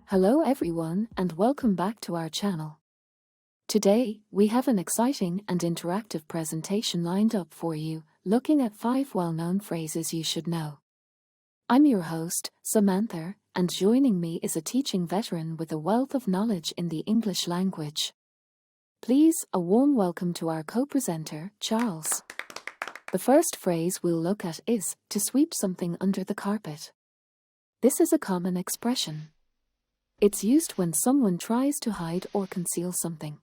Hello everyone and welcome back to our channel. Today, we have an exciting and interactive presentation lined up for you, looking at 5 well-known phrases you should know. I'm your host, Samantha, and joining me is a teaching veteran with a wealth of knowledge in the English language. Please, a warm welcome to our co-presenter, Charles. The first phrase we'll look at is, to sweep something under the carpet. This is a common expression. It's used when someone tries to hide or conceal something.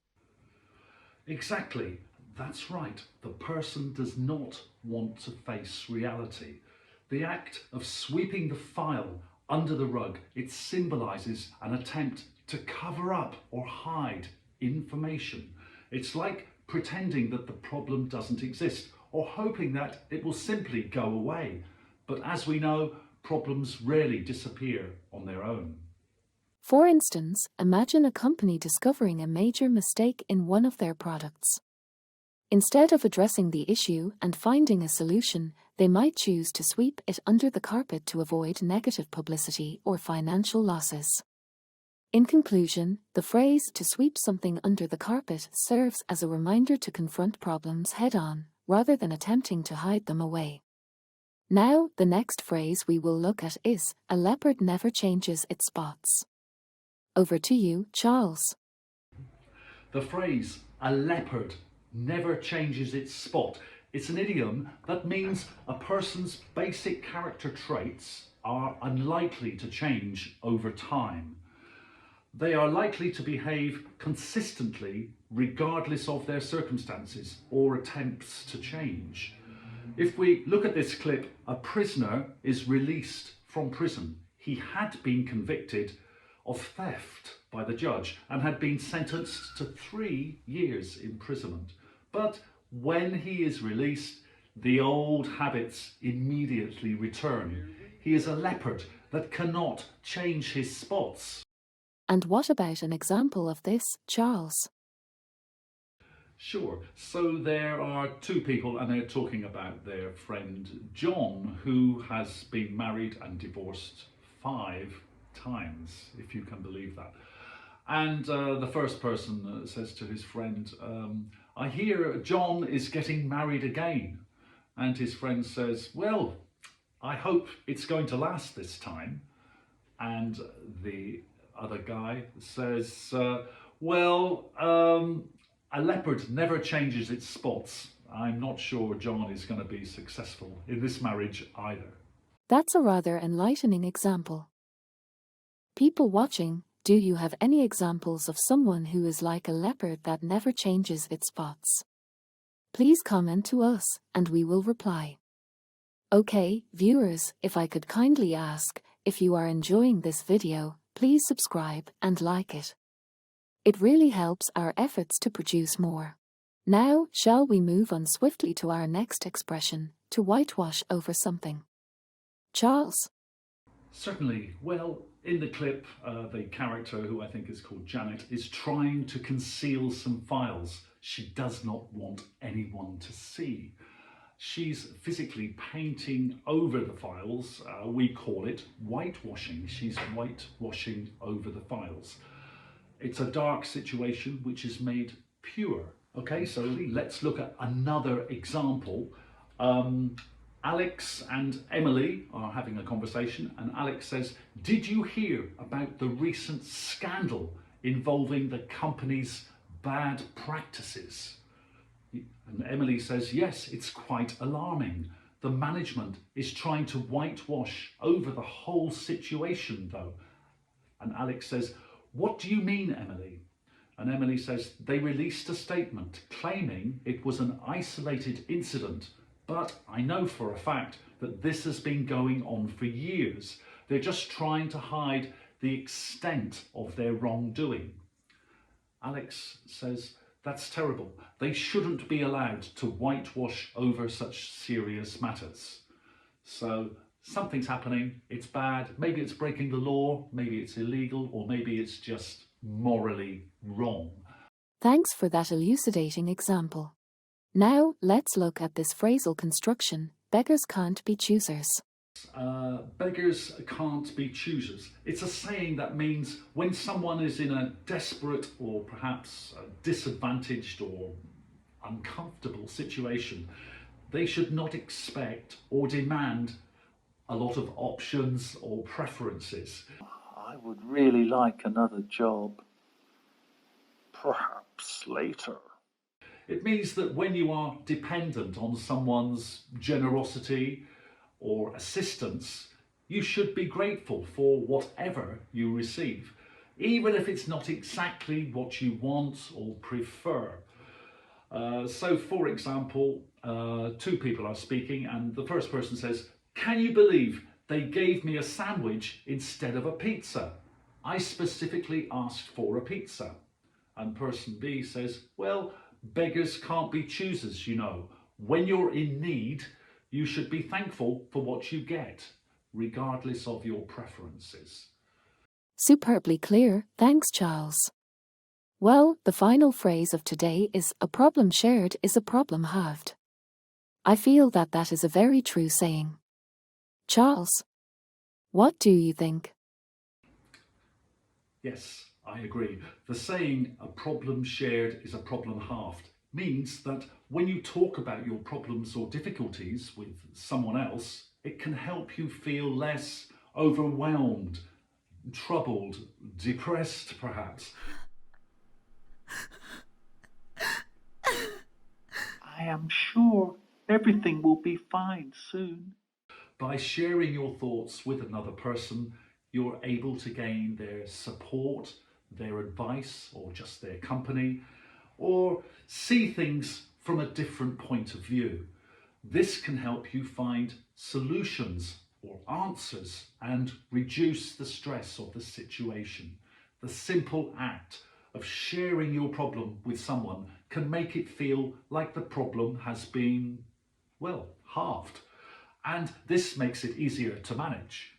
Exactly, that's right. The person does not want to face reality. The act of sweeping the file under the rug, it symbolises an attempt to cover up or hide information. It's like pretending that the problem doesn't exist or hoping that it will simply go away. But as we know, problems rarely disappear on their own. For instance, imagine a company discovering a major mistake in one of their products. Instead of addressing the issue and finding a solution, they might choose to sweep it under the carpet to avoid negative publicity or financial losses. In conclusion, the phrase to sweep something under the carpet serves as a reminder to confront problems head-on, rather than attempting to hide them away. Now, the next phrase we will look at is, a leopard never changes its spots. Over to you, Charles. The phrase, a leopard never changes its spot. It's an idiom that means a person's basic character traits are unlikely to change over time. They are likely to behave consistently regardless of their circumstances or attempts to change. If we look at this clip, a prisoner is released from prison. He had been convicted of theft by the judge and had been sentenced to 3 years imprisonment. But when he is released, the old habits immediately return. He is a leopard that cannot change his spots. And what about an example of this, Charles? Sure. So there are 2 people and they're talking about their friend John, who has been married and divorced 5 times, if you can believe that. And the first person says to his friend, I hear John is getting married again. And his friend says, well, I hope it's going to last this time. And the other guy says, well, a leopard never changes its spots. I'm not sure John is going to be successful in this marriage either. That's a rather enlightening example. People watching, do you have any examples of someone who is like a leopard that never changes its spots? Please comment to us, and we will reply. Okay, viewers, if I could kindly ask, if you are enjoying this video, please subscribe and like it. It really helps our efforts to produce more. Now, shall we move on swiftly to our next expression, to whitewash over something? Charles? Certainly. Well, in the clip, the character, who I think is called Janet, is trying to conceal some files she does not want anyone to see. She's physically painting over the files. We call it whitewashing. She's whitewashing over the files. It's a dark situation which is made pure. Okay, so let's look at another example. Alex and Emily are having a conversation, and Alex says, did you hear about the recent scandal involving the company's bad practices? And Emily says, yes, it's quite alarming. The management is trying to whitewash over the whole situation though. And Alex says, what do you mean, Emily? And Emily says, they released a statement claiming it was an isolated incident, but I know for a fact that this has been going on for years. They're just trying to hide the extent of their wrongdoing. Alex says, that's terrible. They shouldn't be allowed to whitewash over such serious matters. So something's happening, it's bad, maybe it's breaking the law, maybe it's illegal, or maybe it's just morally wrong. Thanks for that elucidating example. Now, let's look at this phrasal construction, beggars can't be choosers. Beggars can't be choosers. It's a saying that means when someone is in a desperate or perhaps a disadvantaged or uncomfortable situation, they should not expect or demand a lot of options or preferences. I would really like another job. Perhaps later. It means that when you are dependent on someone's generosity or assistance, you should be grateful for whatever you receive, even if it's not exactly what you want or prefer. So, for example, two people are speaking, and the first person says, "Can you believe they gave me a sandwich instead of a pizza? I specifically asked for a pizza." And person B says, "Well, beggars can't be choosers, you know. When you're in need, you should be thankful for what you get, regardless of your preferences." Superbly clear, thanks Charles. Well, the final phrase of today is "a problem shared is a problem halved." I feel that that is a very true saying. Charles, what do you think? Yes, I agree. The saying, "a problem shared is a problem halved," means that when you talk about your problems or difficulties with someone else, it can help you feel less overwhelmed, troubled, depressed perhaps. I am sure everything will be fine soon. By sharing your thoughts with another person, you're able to gain their support, their advice, or just their company, or see things from a different point of view. This can help you find solutions or answers and reduce the stress of the situation. The simple act of sharing your problem with someone can make it feel like the problem has been, well, halved. And this makes it easier to manage.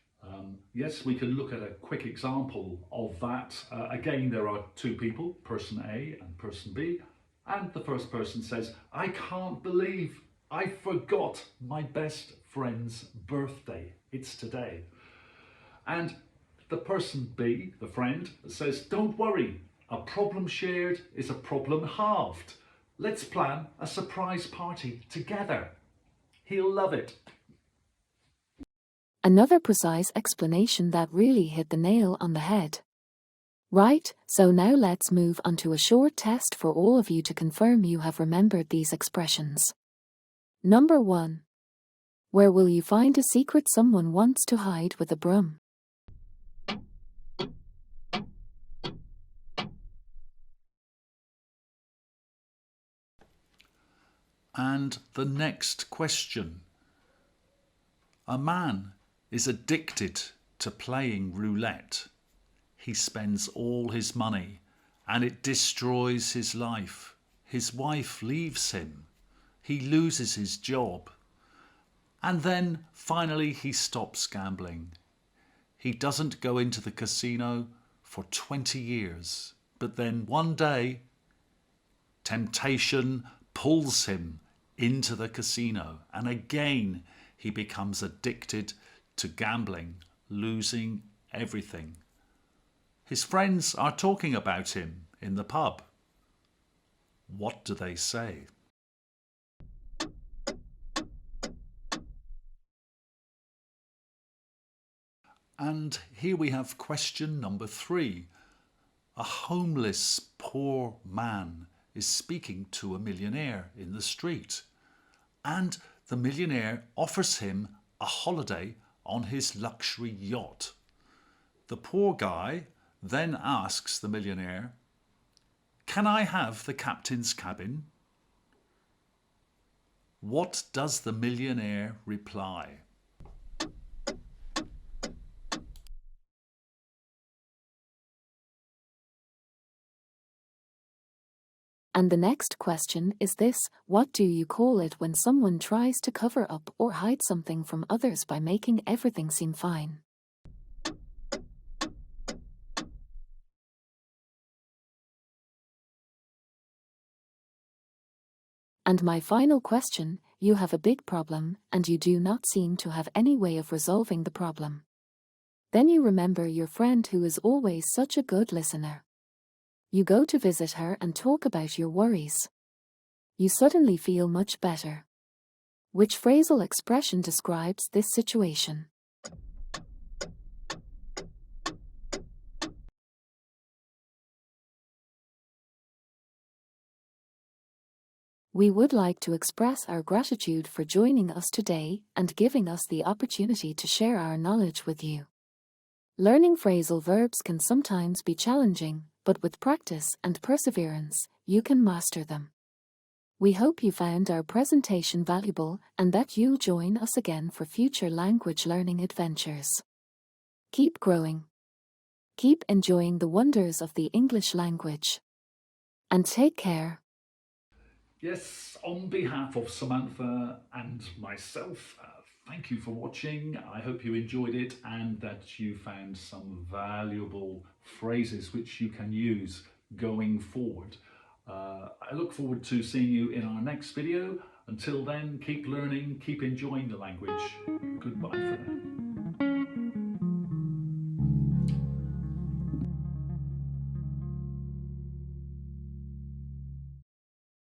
Yes, we can look at a quick example of that. Again, there are two people, person A and person B, and the first person says, "I can't believe I forgot my best friend's birthday. It's today." And the person B, the friend, says, "Don't worry, a problem shared is a problem halved. Let's plan a surprise party together. He'll love it." Another precise explanation that really hit the nail on the head. Right, so now let's move on to a short test for all of you to confirm you have remembered these expressions. Number 1. Where will you find a secret someone wants to hide with a broom? And the next question. A man is addicted to playing roulette. He spends all his money and it destroys his life. His wife leaves him. He loses his job. And then finally he stops gambling. He doesn't go into the casino for 20 years. But then one day, temptation pulls him into the casino, and again he becomes addicted to gambling, losing everything. His friends are talking about him in the pub. What do they say? And here we have question number 3. A homeless poor man is speaking to a millionaire in the street, and the millionaire offers him a holiday on his luxury yacht. The poor guy then asks the millionaire, "Can I have the captain's cabin?" What does the millionaire reply? And the next question is this: what do you call it when someone tries to cover up or hide something from others by making everything seem fine? And my final question you have a big problem and you do not seem to have any way of resolving the problem. Then you remember your friend who is always such a good listener. You go to visit her and talk about your worries. You suddenly feel much better. Which phrasal expression describes this situation? We would like to express our gratitude for joining us today and giving us the opportunity to share our knowledge with you. Learning phrasal verbs can sometimes be challenging, but with practice and perseverance, you can master them. We hope you found our presentation valuable and that you'll join us again for future language learning adventures. Keep growing. Keep enjoying the wonders of the English language. And take care. Yes, on behalf of Samantha and myself, thank you for watching. I hope you enjoyed it and that you found some valuable phrases which you can use going forward. I look forward to seeing you in our next video. Until then, keep learning, keep enjoying the language. Goodbye for now.